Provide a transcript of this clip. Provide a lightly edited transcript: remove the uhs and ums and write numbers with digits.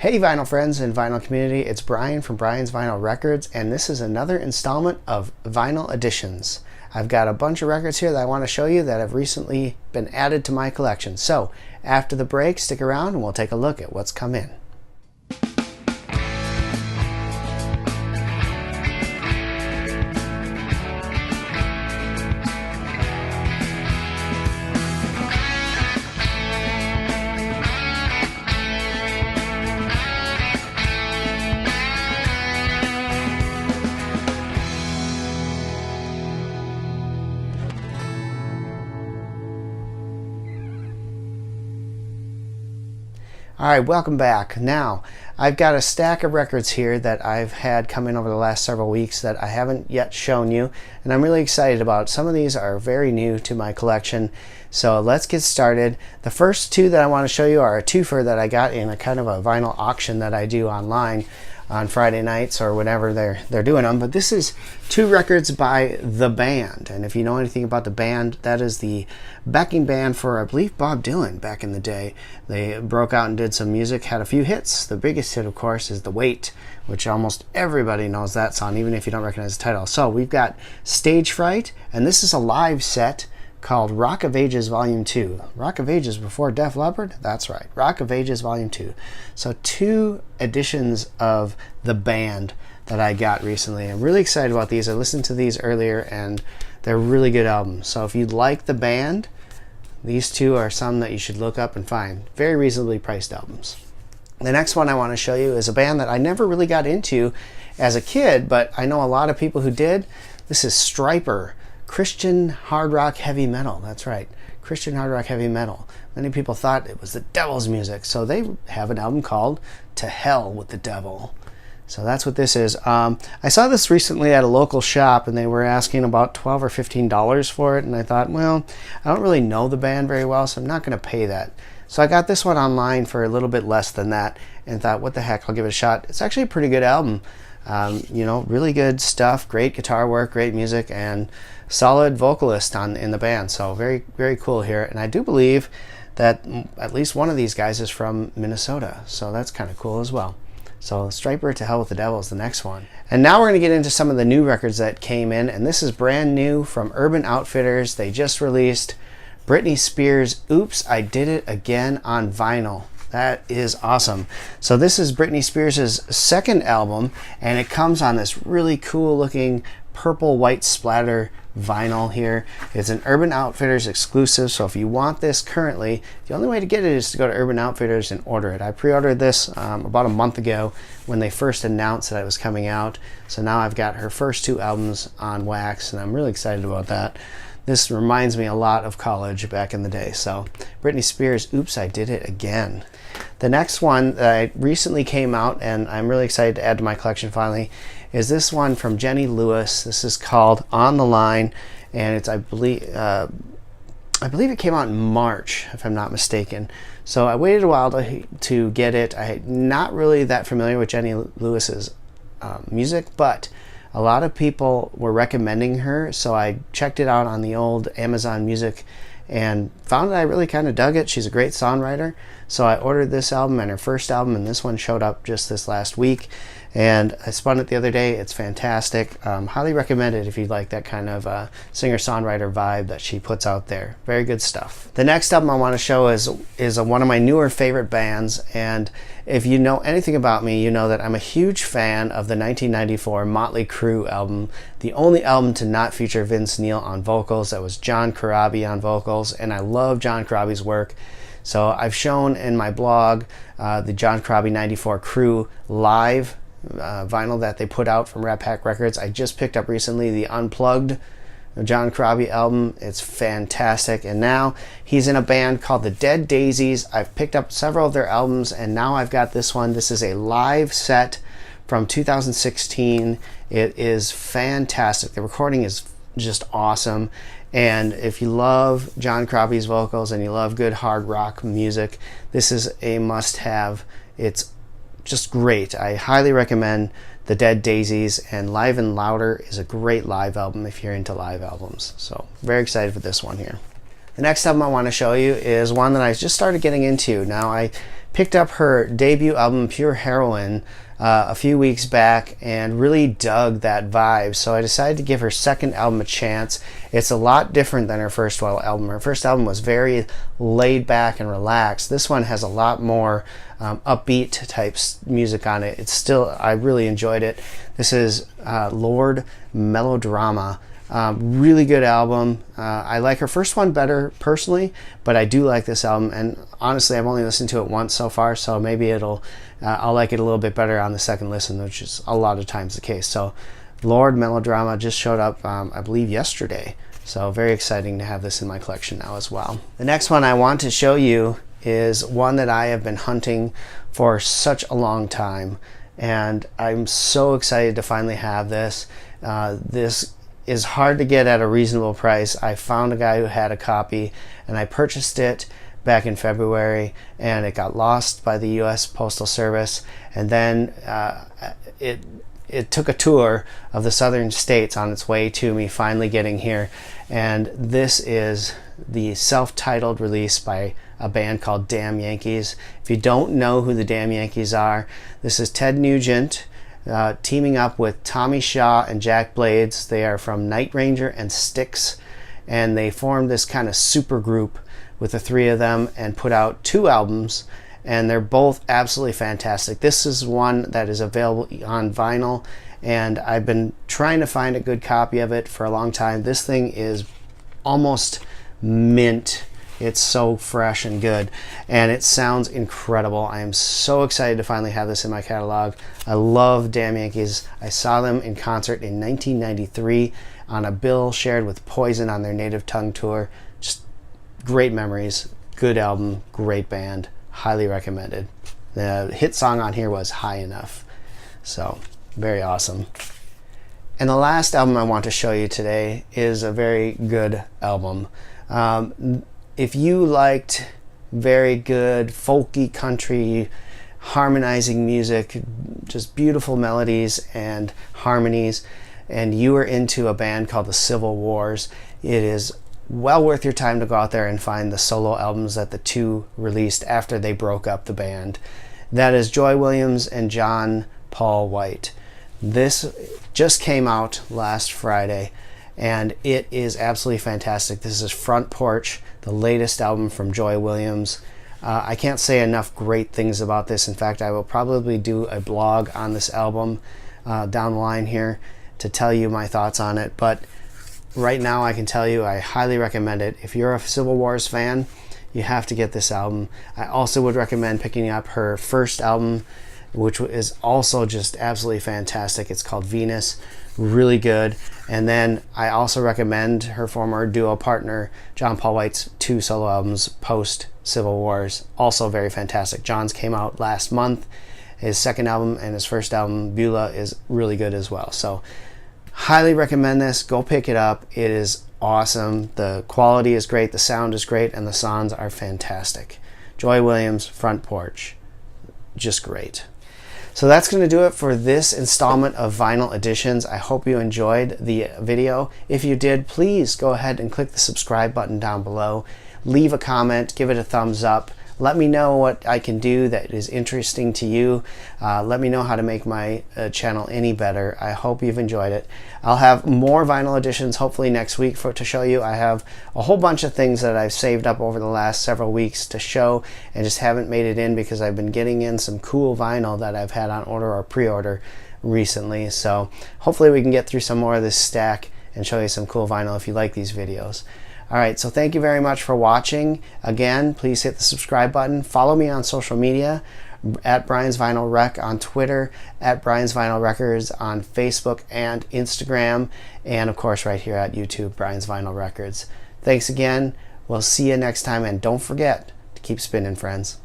Hey vinyl friends and vinyl community, it's Brian from Brian's Vinyl Records, and this is another installment of Vinyl Editions. I've got a bunch of records here that I want to show you that have recently been added to my collection. So after the break, stick around and we'll take a look at what's come in. Alright, welcome back. Now, I've got a stack of records here that I've had come in over the last several weeks that I haven't yet shown you, and I'm really excited about. Some of these are very new to my collection, so let's get started. The first two that I want to show you are a twofer that I got in a kind of a vinyl auction that I do online on Friday nights or whenever they're doing them. But this is two records by The Band, and if you know anything about The Band, that is the backing band for, I believe, Bob Dylan back in the day. They broke out and did some music, had a few hits. The biggest hit, of course, is The Weight, which almost everybody knows that song, even if you don't recognize the title. So we've got Stage Fright, and this is a live set called Rock of Ages Volume 2. Rock of Ages before Def Leppard? That's right, Rock of Ages Volume 2. So two editions of The Band that I got recently. I'm really excited about these. I listened to these earlier and they're really good albums. So if you like The Band, these two are some that you should look up and find. Very reasonably priced albums. The next one I want to show you is a band that I never really got into as a kid, but I know a lot of people who did. This is Stryper. Christian hard rock heavy metal. That's right, Christian hard rock heavy metal. Many people thought it was the devil's music, so they have an album called To Hell with the Devil. So that's what this is. I saw this recently at a local shop and they were asking about $12 or $15 for it, and I thought, well, I don't really know the band very well, so I'm not going to pay that. So I got this one online for a little bit less than that and thought, what the heck, I'll give it a shot. It's actually a pretty good album. You know, really good stuff, great guitar work, great music, and solid vocalist in the band. So very, very cool here. And I do believe that at least one of these guys is from Minnesota, so that's kind of cool as well. So Stryper, To Hell with the Devil is the next one. And now we're going to get into some of the new records that came in, and this is brand new from Urban Outfitters. They just released Britney Spears' Oops, I Did It Again on vinyl. That is awesome. So this is Britney Spears' second album, and it comes on this really cool looking purple white splatter vinyl here. It's an Urban Outfitters exclusive, so if you want this currently, the only way to get it is to go to Urban Outfitters and order it. I pre-ordered this about a month ago when they first announced that it was coming out, so now I've got her first two albums on wax, and I'm really excited about that. This reminds me a lot of college back in the day. So Britney Spears' Oops, I Did It Again. The next one that recently came out, and I'm really excited to add to my collection finally, is this one from Jenny Lewis. This is called On the Line, and it's, I believe it came out in March, if I'm not mistaken. So I waited a while to get it. I'm not really that familiar with Jenny Lewis's music, but a lot of people were recommending her, so I checked it out on the old Amazon Music and found that I really kind of dug it. She's a great songwriter, so I ordered this album and her first album, and this one showed up just this last week, and I spun it the other day. It's fantastic. Highly recommend it if you like that kind of singer-songwriter vibe that she puts out there. Very good stuff. The next album I want to show is one of my newer favorite bands, and if you know anything about me, you know that I'm a huge fan of the 1994 Motley Crue album, the only album to not feature Vince Neil on vocals. That was John Corabi on vocals, and I love John Corabi's work. So I've shown in my blog the John Corabi 94 Crue live vinyl that they put out from Rat Pack Records. I just picked up recently the Unplugged John Corabi album. It's fantastic, and now he's in a band called the Dead Daisies. I've picked up several of their albums, and now I've got this one. This is a live set from 2016. It is fantastic. The recording is just awesome, and if you love John Corabi's vocals and you love good hard rock music, this is a must-have. It's just great. I highly recommend the Dead Daisies, and Live and Louder is a great live album if you're into live albums. So very excited for this one here. The next album I want to show you is one that I just started getting into. Now, I picked up her debut album, Pure Heroine, a few weeks back and really dug that vibe, so I decided to give her second album a chance. It's a lot different than her first album. Her first album was very laid back and relaxed. This one has a lot more upbeat type music on it. It's still, I really enjoyed it. This is Lourdes Melodrama. Really good album. I like her first one better personally, but I do like this album, and honestly I've only listened to it once so far, so maybe I'll like it a little bit better on the second listen, which is a lot of times the case. So Lourdes Melodrama just showed up I believe yesterday, so very exciting to have this in my collection now as well. The next one I want to show you is one that I have been hunting for such a long time, and I'm so excited to finally have this. This is hard to get at a reasonable price. I found a guy who had a copy, and I purchased it back in February, and it got lost by the US Postal Service, and then it took a tour of the southern states on its way to me finally getting here. And this is the self-titled release by a band called Damn Yankees. If you don't know who the Damn Yankees are, this is Ted Nugent teaming up with Tommy Shaw and Jack Blades. They are from Night Ranger and Styx, and they formed this kind of super group with the three of them and put out 2 albums, and they're both absolutely fantastic. This is one that is available on vinyl, and I've been trying to find a good copy of it for a long time. This thing is almost mint. It's so fresh and good, and it sounds incredible. I am so excited to finally have this in my catalog. I love Damn Yankees. I saw them in concert in 1993 on a bill shared with Poison on their Native Tongue tour. Just great memories, good album, great band, highly recommended. The hit song on here was High Enough, so very awesome. And the last album I want to show you today is a very good album. If you liked very good folky country harmonizing music, just beautiful melodies and harmonies, and you are into a band called the Civil Wars, it is well worth your time to go out there and find the solo albums that the 2 released after they broke up the band. That is Joy Williams and John Paul White. This just came out last Friday, and it is absolutely fantastic. This is Front Porch, the latest album from Joy Williams. I can't say enough great things about this. In fact, I will probably do a blog on this album down the line here to tell you my thoughts on it, but right now I can tell you I highly recommend it. If you're a Civil Wars fan, you have to get this album. I also would recommend picking up her first album, which is also just absolutely fantastic. It's called Venus, really good. And then I also recommend her former duo partner John Paul White's 2 solo albums post Civil Wars, also very fantastic. John's came out last month. His second album and his first album, Beulah, is really good as well. So highly recommend this. Go pick it up. It is awesome. The quality is great, the sound is great, and the songs are fantastic. Joy Williams, Front Porch, just great. So that's going to do it for this installment of Vinyl Editions. I hope you enjoyed the video. If you did, please go ahead and click the subscribe button down below. Leave a comment, give it a thumbs up. Let me know what I can do that is interesting to you. Let me know how to make my channel any better. I hope you've enjoyed it. I'll have more vinyl editions hopefully next week to show you. I have a whole bunch of things that I've saved up over the last several weeks to show and just haven't made it in because I've been getting in some cool vinyl that I've had on order or pre-order recently. So hopefully we can get through some more of this stack and show you some cool vinyl if you like these videos. Alright, so thank you very much for watching. Again, please hit the subscribe button. Follow me on social media, at Brian's Vinyl Rec on Twitter, at Brian's Vinyl Records on Facebook and Instagram, and of course right here at YouTube, Brian's Vinyl Records. Thanks again. We'll see you next time, and don't forget to keep spinning, friends.